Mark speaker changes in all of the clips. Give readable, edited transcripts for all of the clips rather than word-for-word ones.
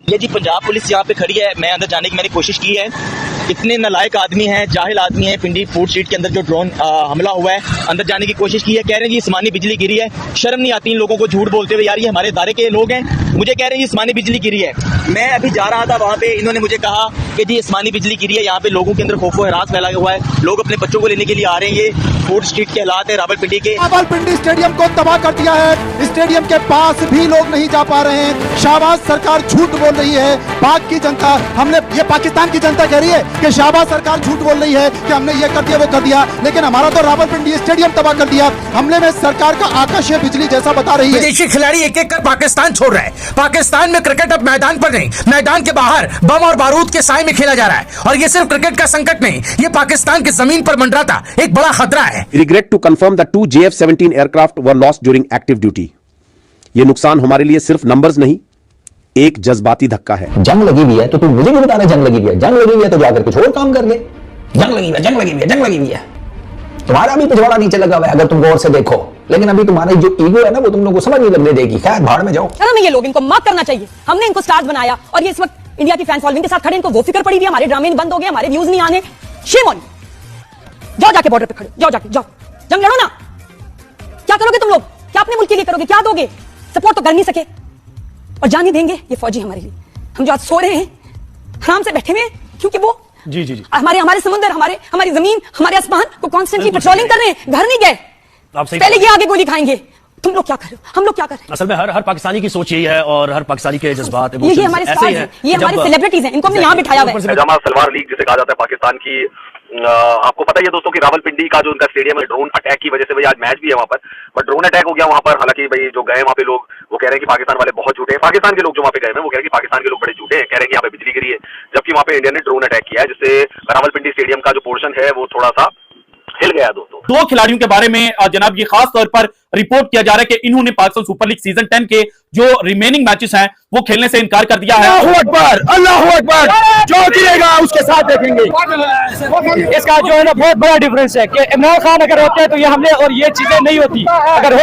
Speaker 1: ये जी पंजाब पुलिस यहाँ पे खड़ी है, मैं अंदर जाने की मैंने कोशिश की है। इतने नालायक आदमी हैं, जाहिल आदमी हैं। पिंडी फूड स्ट्रीट के अंदर जो ड्रोन हमला हुआ है, अंदर जाने की कोशिश की है। कह रहे हैं जी आसमानी बिजली गिरी है। शर्म नहीं आती इन लोगों को झूठ बोलते हुए? यार ये हमारे इदारे के लोग हैं, मुझे कह रहे हैं जी आसमानी बिजली गिरी है। मैं अभी जा रहा था वहाँ पे, इन्होंने मुझे कहा कि जी आसमानी बिजली गिरी है। यहाँ पे लोगों के अंदर खौफो हरास फैला हुआ है, लोग अपने बच्चों को लेने के लिए आ रहे हैं। ये फूड स्ट्रीट के हालात है रावलपिंडी के।
Speaker 2: रावलपिंडी स्टेडियम को तबाह कर दिया है। स्टेडियम के पास भी लोग नहीं जा पा रहे हैं। शाहबाज सरकार झूठ बोल रही है। पाक की जनता, हमने ये पाकिस्तान की जनता कह रही है कि शाहबाज सरकार झूठ बोल रही है कि हमने ये कर दिया वो कर दिया, लेकिन हमारा तो रावलपिंडी स्टेडियम तबाह कर दिया। हमले में सरकार का आकाशीय बिजली जैसा बता रही है।
Speaker 3: विदेशी खिलाड़ी एक एक कर पाकिस्तान छोड़ रहे हैं। पाकिस्तान में क्रिकेट अब मैदान पर नहीं, मैदान के बाहर बम और बारूद के साए में खेला जा रहा है। और ये सिर्फ क्रिकेट का संकट नहीं, ये पाकिस्तान की जमीन पर मंडराता एक बड़ा खतरा है।
Speaker 4: Regret to confirm that 2 JF-17 aircraft were lost during active duty. ये नुकसान हमारे लिए सिर्फ नंबर्स नहीं, एक जज्बाती धक्का है।
Speaker 5: जंग लगी हुई है तो तुम मुझे नहीं बता रहे जंग लगी हुई है? जंग लगी हुई है तो जाकर कुछ और काम कर ले। जंग लगी हुई है, जंग लगी हुई है, जंग लगी हुई है। तुम्हारा भी पिछवाड़ा नीचे लगा हुआ है अगर तुम गौर से देखो, लेकिन अभी तुम्हारी जो ईगो है ना वो तुम लोगों को समझ नहीं लगने देगी। खैर भाड़ में जाओ।
Speaker 6: शर्म है ये लोग, इनको माफ करना चाहिए। हमने इनको स्टार्स बनाया और ये इस वक्त इंडिया की फैन फॉलोइंग के साथ खड़े। इनको वो फिक्र पड़ी हुई है, हमारे ड्रामे बंद हो गए, हमारे व्यूज नहीं आने। शेम ऑन, जाओ जाके बॉर्डर पे खड़े, जाओ जाके, जाओ जंग लड़ो ना। क्या करोगे तुम लोग? क्या अपने मुल्क के लिए करोगे? क्या दोगे? सपोर्ट तो कर नहीं सके और जान ही देंगे ये फौजी हमारे लिए। हम जो आज सो रहे हैं, आराम से बैठे हुए हैं, क्योंकि वो
Speaker 7: जी जी जी
Speaker 6: हमारे समुद्र, हमारी जमीन, हमारे आसमान को कॉन्स्टेंटली पेट्रोलिंग कर रहे हैं। घर नहीं गए,
Speaker 7: आप सही
Speaker 6: पहले ये आगे गोली खाएंगे। तुम लोग क्या कर रहे हो? हम लोग क्या कर रहे हैं?
Speaker 7: असल में हर पाकिस्तानी की सोच यही है और हर पाकिस्तानी के जज्बात
Speaker 6: ये हमारे स्टार्स हैं, ये हमारे सेलिब्रिटीज हैं, इनको हमने यहाँ बिठाया हुआ है।
Speaker 8: जमा सलवार लीग जिसे कहा जाता है पाकिस्तान की। आपको पता ही है दोस्तों कि रावलपिंडी का जो उनका स्टेडियम है, ड्रोन अटैक की वजह से भाई आज मैच भी है वहां पर, बट ड्रोन अटैक हो गया वहां पर। हालांकि भाई जो गए वहां पे लोग वो कह रहे हैं कि पाकिस्तान वाले बहुत झूठे हैं। पाकिस्तान के लोग जो वहां पे गए हैं वो कह रहे हैं कि पाकिस्तान के लोग बड़े झूठे हैं, कह रहे हैं कि यहाँ पे बिजली गिरी है, जबकि वहां पे इंडिया ने ड्रोन अटैक किया है, जिससे रावलपिंडी स्टेडियम का जो पोर्शन है वो थोड़ा सा हिल गया दोस्तों।
Speaker 9: दो खिलाड़ियों के बारे में जनाब ये खास तौर पर रिपोर्ट किया जा रहा है कि इन्होंने पाकिस्तान सुपर लीग सीजन 10 के जो रिमेनिंग मैचेस हैं वो खेलने से इनकार कर दिया है।
Speaker 3: अल्लाह अकबर, जो गिरेगा उसके साथ देखेंगे। इसका जो है ना बहुत बड़ा डिफरेंस है कि इमरान खान अगर होते हैं तो ये हमले और ये चीजें नहीं होती। अगर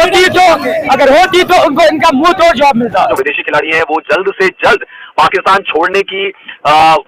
Speaker 3: होती तो उनको इनका मुंह तोड़ जवाब मिलता।
Speaker 8: जो विदेशी खिलाड़ी हैं वो जल्द से जल्द पाकिस्तान छोड़ने की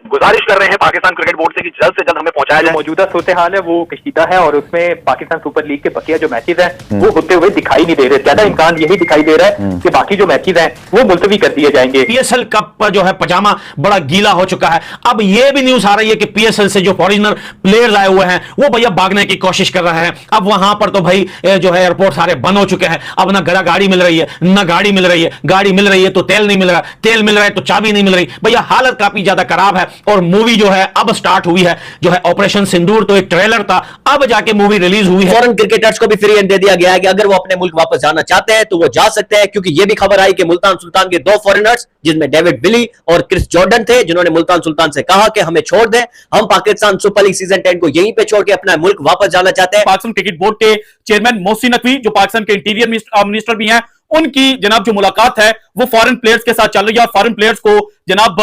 Speaker 8: गुजारिश कर रहे हैं पाकिस्तान क्रिकेट बोर्ड से कि जल्द से जल्द हमें पहुंचाया जाए।
Speaker 10: मौजूदा सूरत हाल है वो कशीदा है और उसमें पाकिस्तान सुपर लीग के बकिया जो मैचेस हैं वो होते हुए दिखाई नहीं दे रहे। ज्यादा इम्कान यही दिखाई दे रहा है कि बाकी जो मैचेस हैं वो मुलतवी कर दिए जाएंगे।
Speaker 3: पीएसएल कप पर जो है पजामा बड़ा गीला हो चुका है। अब यह भी न्यूज आ रही है कि पीएसएल से जो फॉरेनर प्लेयर्स आए हुए हैं वो भैया भागने की कोशिश कर रहे हैं। अब वहां पर तो भाई जो है एयरपोर्ट सारे बंद हो चुके हैं। अब ना गाड़ी मिल रही है, ना गाड़ी मिल रही है। गाड़ी मिल रही है तो तेल नहीं मिल रहा, तेल मिल रहा है तो चाबी नहीं मिल रही। भैया हालत काफी ज्यादा खराब है। और मूवी जो है अब स्टार्ट हुई है, जो है ऑपरेशन सिंदूर, तो एक ट्रेलर था, अब जाके मूवी रिलीज हुई है।
Speaker 1: फॉरेन क्रिकेटर्स को भी फ्री एंड दे दिया गया है कि अगर वो अपने मुल्क वापस जाना चाहते हैं तो वो जा सकते हैं, क्योंकि ये भी खबर आई कि मुल्तान सुल्तान के 2 फॉरेनर्स जिनमें डेविड विली और क्रिस जॉर्डन थे, जिन्होंने मुल्तान सुल्तान से कहा कि हमें छोड़ दें, हम पाकिस्तान सुपर लीग सीजन 10 को यहीं पे छोड़ के अपना मुल्क वापस जाना चाहते हैं।
Speaker 9: पाकिस्तान क्रिकेट बोर्ड के चेयरमैन मोहसिन नकवी जो पाकिस्तान के इंटीरियर मिनिस्टर भी हैं, उनकी जनाब जो मुलाकात है वो फॉरेन प्लेयर्स के साथ चल रही है। और फॉरेन प्लेयर्स को जनाब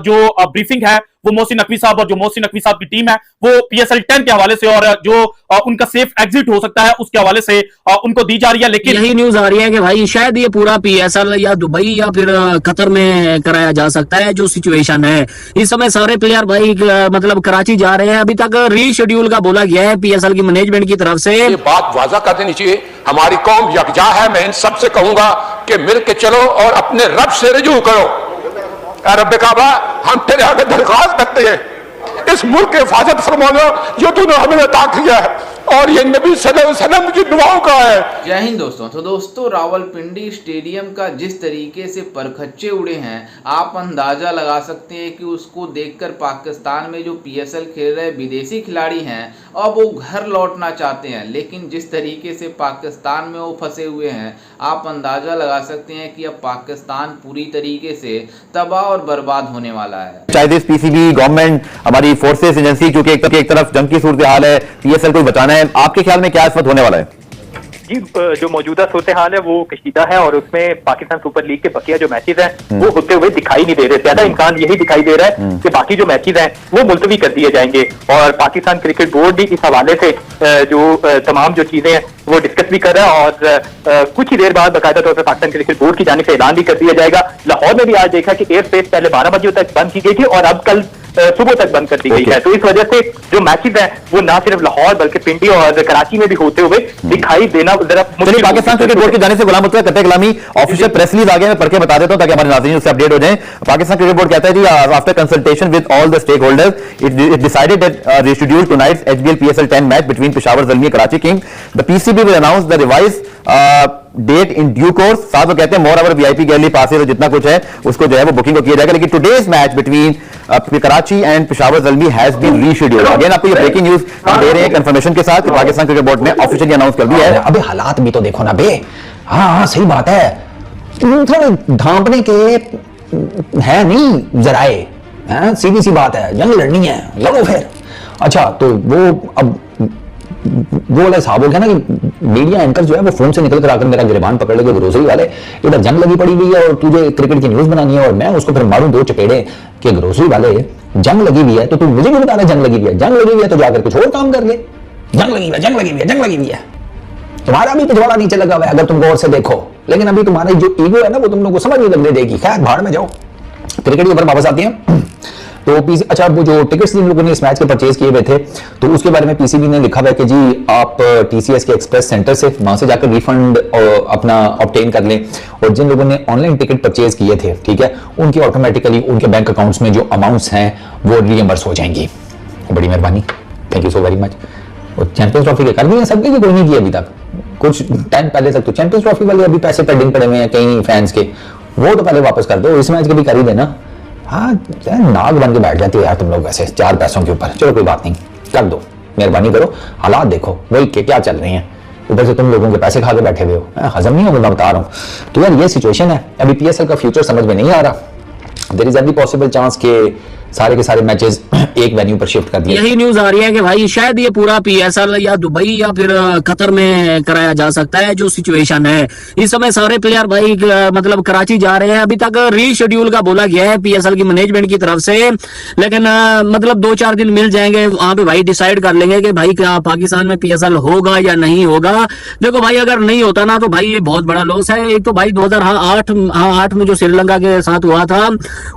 Speaker 9: जो ब्रीफिंग है वो मोहसिन नकवी साहब और जो मोहसिन नकवी साहब की टीम है वो PSL 10 के हवाले से और जो उनका सेफ एग्जिट हो सकता है उसके हवाले से उनको दी जा रही है। लेकिन
Speaker 1: यही न्यूज आ रही है कि भाई शायद ये पूरा PSL या दुबई या फिर कतर में कराया जा सकता है। जो सिचुएशन है इस समय सारे प्लेयर भाई मतलब कराची जा रहे हैं। अभी तक रीशेड्यूल का बोला गया है PSL की मैनेजमेंट की तरफ से।
Speaker 11: ये बात वाजा कर देनी चाहिए, हमारी कौम यकजा है। मैं इन सबसे कहूंगा कि मिल के चलो और अपने रब से रुजू करो। रब काबा, हम तेरे आगे दरख्वास्त करते हैं, इस मुल्क की हिफाजत फरमाना जो तूने हमें अता किया है, और ये नबी सल्लल्लाहु अलैहि वसल्लम की दुआओं का है।
Speaker 12: जय हिंद दोस्तों। तो दोस्तों रावलपिंडी स्टेडियम का जिस तरीके से परखच्चे उड़े हैं, आप अंदाजा लगा सकते हैं कि उसको देखकर पाकिस्तान में जो PSL खेल रहे विदेशी खिलाड़ी हैं अब वो घर लौटना चाहते हैं, लेकिन जिस तरीके से पाकिस्तान में वो फंसे हुए हैं आप अंदाजा लगा सकते हैं कि अब पाकिस्तान पूरी तरीके से तबाह और बर्बाद होने वाला है।
Speaker 10: चाहे PCB गवर्नमेंट, हमारी फोर्सेस एजेंसी, क्योंकि एक तरफ जंग की सूरत हाल है, PSL को बचाना है, आपके ख्याल में क्या इस वक्त होने वाला है? जी, जो मौजूदा सूरत हाल है वो कशीदा है और उसमें पाकिस्तान सुपर लीग के बकिया जो मैचेस हैं वो होते हुए दिखाई नहीं दे रहे। ज्यादा इम्कान यही दिखाई दे रहा है कि बाकी जो मैचेस हैं वो मुलतवी कर दिए जाएंगे। और पाकिस्तान क्रिकेट बोर्ड भी इस हवाले से जो तमाम जो चीजें हैं वो डिस्कस भी कर रहा है और कुछ ही देर बाद बाकायदा तौर पर पाकिस्तान क्रिकेट बोर्ड की जानिब से ऐलान भी कर दिया जाएगा। लाहौर में भी आज देखा कि एयर स्पेस पहले 12 बजे तक बंद की गई थी और अब कल सुबह तक बंद कर दी गई है। तो इस वजह से जो मैचेस हैं वो ना सिर्फ लाहौर बल्कि पिंडी और कराची में भी होते हुए दिखाई देना जरा मुश्किल।
Speaker 5: पाकिस्तान क्रिकेट बोर्ड की जाने से गुलाम मुस्तफा कत्ते कलामी ऑफिशियल प्रेस रिलीज आ गया, मैं पढ़ के बता देता हूं ताकि हमारे नाज़रीन उससे अपडेट हो जाएं। पाकिस्तान क्रिकेट बोर्ड कहता है जी, after consultation with all the stakeholders it decided that reschedule tonight's HBL PSL 10 match between Peshawar Zalmi Karachi King. The PCB will announce the revise date in due course. साथ वो कहते हैं moreover VIP gallery passes और जितना कुछ है उसको जो है वो बुकिंग को किया जाएगा। लेकिन today's match between Karachi and Peshawar Zalmi has been rescheduled. Again आपको ये ब्रेकिंग न्यूज दे रहे हैं कंफर्मेशन के साथ कि पाकिस्तान क्रिकेट बोर्ड ने ऑफिशियली अनाउंस कर दिया है। अबे हालात भी तो देखो ना बे। हाँ सही बात है, थोड़ा ढांपने के है नहीं जराए, सीधी सी बात है, जंग लड़नी है लड़ो फिर। अच्छा तो वो अब वो वाला हिसाब हो गया ना कि मीडिया एंकर जो है वो फोन से निकल कर आकर मेरा गिरबान पकड़ लेके ग्रोसरी वाले इधर जंग लगी पड़ी हुई है और तुझे क्रिकेट की न्यूज बनानी है और मैं उसको फिर मारूं दो चपेड़े कि ग्रोसरी वाले जंग लगी हुई है तो तू मुझे भी बता रहा जंग लगी हुई है। जंग लगी हुई है तो जाकर कुछ और काम कर ले। जंग लगी हुई है, जंग लगी हुई है, जंग लगी हुई है। तुम्हारा भी पिछवाड़ा नीचे लगा हुआ है अगर तुम गौर से देखो, लेकिन अभी तुम्हारी जो ईगो है ना वो तुम लोग को समझ नहीं लगने देगी। खैर भाड़ में जाओ। क्रिकेट के ऊपर वापस आती है तो अच्छा वो जो टिकट्स जिन लोगों ने इस मैच के परचेज किए हुए थे तो उसके बारे में पीसीबी ने लिखा हुआ है कि जी आप टीसीएस के एक्सप्रेस सेंटर से वहां से जाकर रिफंड अपना ऑब्टेन कर लें और जिन लोगों ने ऑनलाइन टिकट परचेज किए थे ठीक है उनकी ऑटोमेटिकली उनके बैंक अकाउंट्स में जो अमाउंट्स हैं वो रियम्बर्स हो जाएंगी। बड़ी मेहरबानी, thank you so very much. और चैंपियंस ट्रॉफी के कर दिए सबके कि कोई नहीं किया अभी तक? कुछ टाइम पहले तक तो चैंपियंस ट्रॉफी वाले अभी पैसे पेंडिंग पड़े हुए हैं कई फैंस के, वो तो पहले वापस कर दो। इस मैच के भी कर ही देना। हाँ नाग बन के बैठ जाती है यार तुम लोग वैसे चार पैसों के ऊपर। चलो कोई बात नहीं, कर दो, मेहरबानी करो। हालात देखो वही के क्या चल रहे हैं, ऊपर से तुम लोगों के पैसे खा के बैठे हुए हो, हजम नहीं होगा, मैं बता रहा हूँ। तो यार ये सिचुएशन है, अभी पीएसएल का फ्यूचर समझ में नहीं आ रहा। There is every possible chance के सारे के सारे मैचेस एक वेन्यू पर शिफ्ट कर दिए।
Speaker 13: यही न्यूज आ रही है कि भाई शायद ये पूरा पीएसएल या दुबई या फिर कतर में कराया जा सकता है। जो सिचुएशन है इस समय सारे प्लेयर भाई मतलब कराची जा रहे हैं। अभी तक रीशेड्यूल का बोला गया है पीएसएल की मैनेजमेंट की तरफ से, लेकिन मतलब 2-4 दिन मिल जाएंगे, वहां पे भाई डिसाइड कर लेंगे कि भाई क्या पाकिस्तान में पीएसएल होगा या नहीं होगा। देखो भाई अगर नहीं होता ना तो भाई ये बहुत बड़ा लॉस है। एक तो भाई 2008 में जो श्रीलंका के साथ हुआ था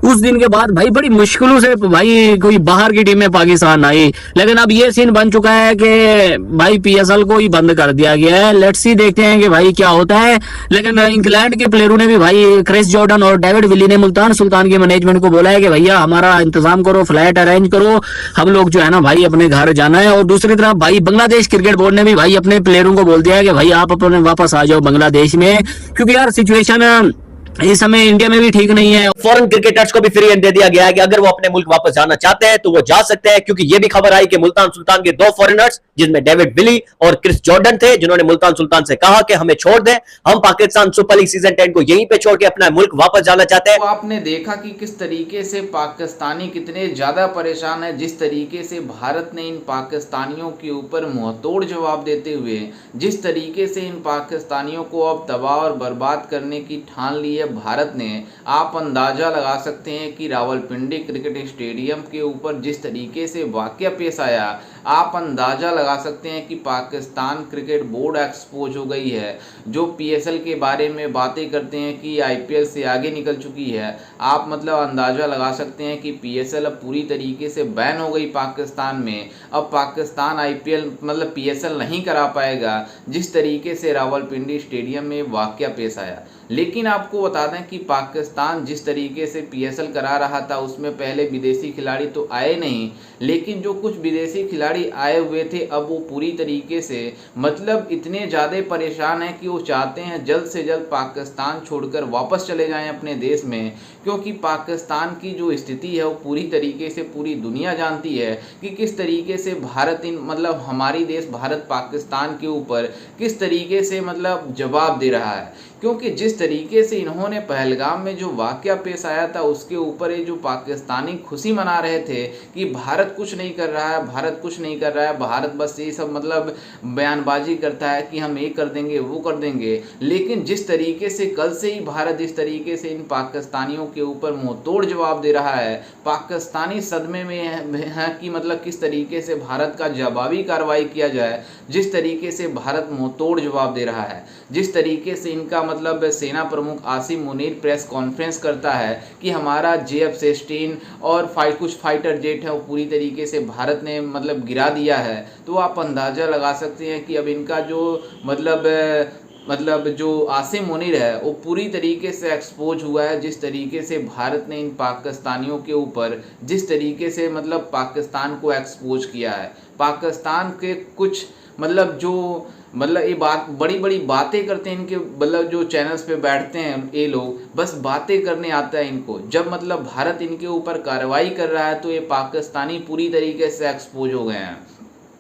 Speaker 13: उस दिन के बाद भाई बड़ी मुश्किलों से भाई कोई बाहर की टीम में पाकिस्तान आई, लेकिन अब ये सीन बन चुका है कि भाई पीएसएल को ही बंद कर दिया गया है। लेट्स सी, देखते हैं कि भाई क्या होता है। लेकिन इंग्लैंड के प्लेयरों ने भी भाई क्रिस जॉर्डन और डेविड विली ने मुल्तान सुल्तान के मैनेजमेंट को बोला है कि भैया हमारा इंतजाम करो, फ्लाइट अरेंज करो, हम लोग जो है ना भाई अपने घर जाना है। और दूसरी तरफ भाई बांग्लादेश क्रिकेट बोर्ड ने भी भाई अपने प्लेयरों को बोल दिया है कि भाई आप अपने वापस आ जाओ बांग्लादेश में, क्योंकि यार सिचुएशन इस समय इंडिया में भी ठीक नहीं है।
Speaker 1: फॉरेन क्रिकेटर्स को भी फ्री हैंड दे दिया गया है कि अगर वो अपने मुल्क वापस जाना चाहते हैं तो वो जा सकते हैं, क्योंकि ये भी खबर आई कि मुल्तान सुल्तान के 2 फॉरेनर्स जिसमें डेविड विली और क्रिस जॉर्डन थे, जिन्होंने मुल्तान सुल्तान से कहा कि हमें छोड़ दें, हम पाकिस्तान सुपर लीग सीजन 10 को यहीं पे छोड़ के अपना मुल्क वापस जाना चाहते हैं।
Speaker 12: तो आपने देखा कि किस तरीके से पाकिस्तानी कितने ज्यादा परेशान है, जिस तरीके से भारत ने इन पाकिस्तानियों के ऊपर मुंहतोड़ जवाब देते हुए जिस तरीके से इन पाकिस्तानियों को अब तबाह और बर्बाद करने की ठान ली है भारत ने। आप अंदाजा लगा सकते हैं कि रावलपिंडी क्रिकेट स्टेडियम के ऊपर जिस तरीके से वाकया पेश आया, आप अंदाजा लगा सकते हैं कि पाकिस्तान क्रिकेट बोर्ड एक्सपोज हो गई है। जो पीएसएल के बारे में बातें करते हैं कि आईपीएल से आगे निकल चुकी है, आप मतलब अंदाजा लगा सकते हैं कि पीएसएल अब पूरी तरीके से बैन हो गई पाकिस्तान में। अब पाकिस्तान आईपीएल मतलब पीएसएल नहीं करा पाएगा, जिस तरीके से रावलपिंडी स्टेडियम में वाकया पेश आया। लेकिन आपको बता दें कि पाकिस्तान जिस तरीके से पीएसएल करा रहा था उसमें पहले विदेशी खिलाड़ी तो आए नहीं, लेकिन जो कुछ विदेशी खिलाड़ी आए हुए थे अब वो पूरी तरीके से मतलब इतने ज़्यादा परेशान हैं कि वो चाहते हैं जल्द से जल्द पाकिस्तान छोड़कर वापस चले जाएं अपने देश में, क्योंकि पाकिस्तान की जो स्थिति है वो पूरी तरीके से पूरी दुनिया जानती है कि किस तरीके से भारत मतलब हमारी देश भारत पाकिस्तान के ऊपर किस तरीके से मतलब जवाब दे रहा है। क्योंकि जिस तरीके से इन्होंने पहलगाम में जो वाकया पेश आया था उसके ऊपर ये जो पाकिस्तानी खुशी मना रहे थे कि भारत कुछ नहीं कर रहा है, भारत कुछ नहीं कर रहा है, भारत बस ये सब मतलब बयानबाजी करता है कि हम ये कर देंगे वो कर देंगे। लेकिन जिस तरीके से कल से ही भारत इस तरीके से इन पाकिस्तानियों के ऊपर मुंहतोड़ जवाब दे रहा है, पाकिस्तानी सदमे में है कि मतलब किस तरीके से भारत का जवाबी कार्रवाई किया जाए, जिस तरीके से भारत मुंहतोड़ जवाब दे रहा है, जिस तरीके से इनका मतलब सेना प्रमुख आसिम मुनीर प्रेस कॉन्फ्रेंस करता है कि हमारा JF-16 और कुछ फाइटर जेट है वो पूरी तरीके से भारत ने मतलब गिरा दिया है, तो आप अंदाज़ा लगा सकते हैं कि अब इनका जो मतलब जो आसिम मुनीर है वो पूरी तरीके से एक्सपोज हुआ है। जिस तरीके से भारत ने इन पाकिस्तानियों के ऊपर जिस तरीके से मतलब पाकिस्तान को एक्सपोज किया है, पाकिस्तान के कुछ मतलब जो मतलब ये बात बड़ी बड़ी बातें करते हैं इनके मतलब जो चैनल्स पे बैठते हैं ये लोग, बस बातें करने आता है इनको। जब मतलब भारत इनके ऊपर कार्रवाई कर रहा है तो ये पाकिस्तानी पूरी तरीके से एक्सपोज हो गए हैं,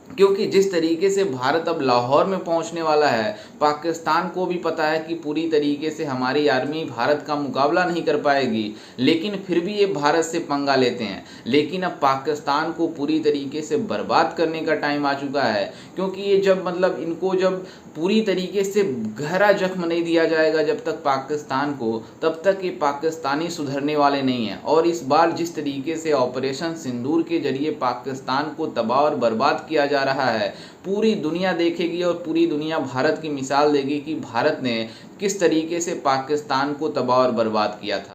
Speaker 12: क्योंकि जिस तरीके से भारत अब लाहौर में पहुंचने वाला है, पाकिस्तान को भी पता है कि पूरी तरीके से हमारी आर्मी भारत का मुकाबला नहीं कर पाएगी, लेकिन फिर भी ये भारत से पंगा लेते हैं। लेकिन अब पाकिस्तान को पूरी तरीके से बर्बाद करने का टाइम आ चुका है, क्योंकि ये जब मतलब इनको जब पूरी तरीके से गहरा जख्म नहीं दिया जाएगा जब तक पाकिस्तान को, तब तक ये पाकिस्तानी सुधरने वाले नहीं हैं। और इस बार जिस तरीके से ऑपरेशन सिंदूर के जरिए पाकिस्तान को तबाह और बर्बाद किया जा रहा है, पूरी दुनिया देखेगी और पूरी दुनिया भारत की मिसाल देगी कि भारत ने किस तरीके से पाकिस्तान को तबाह और बर्बाद किया था।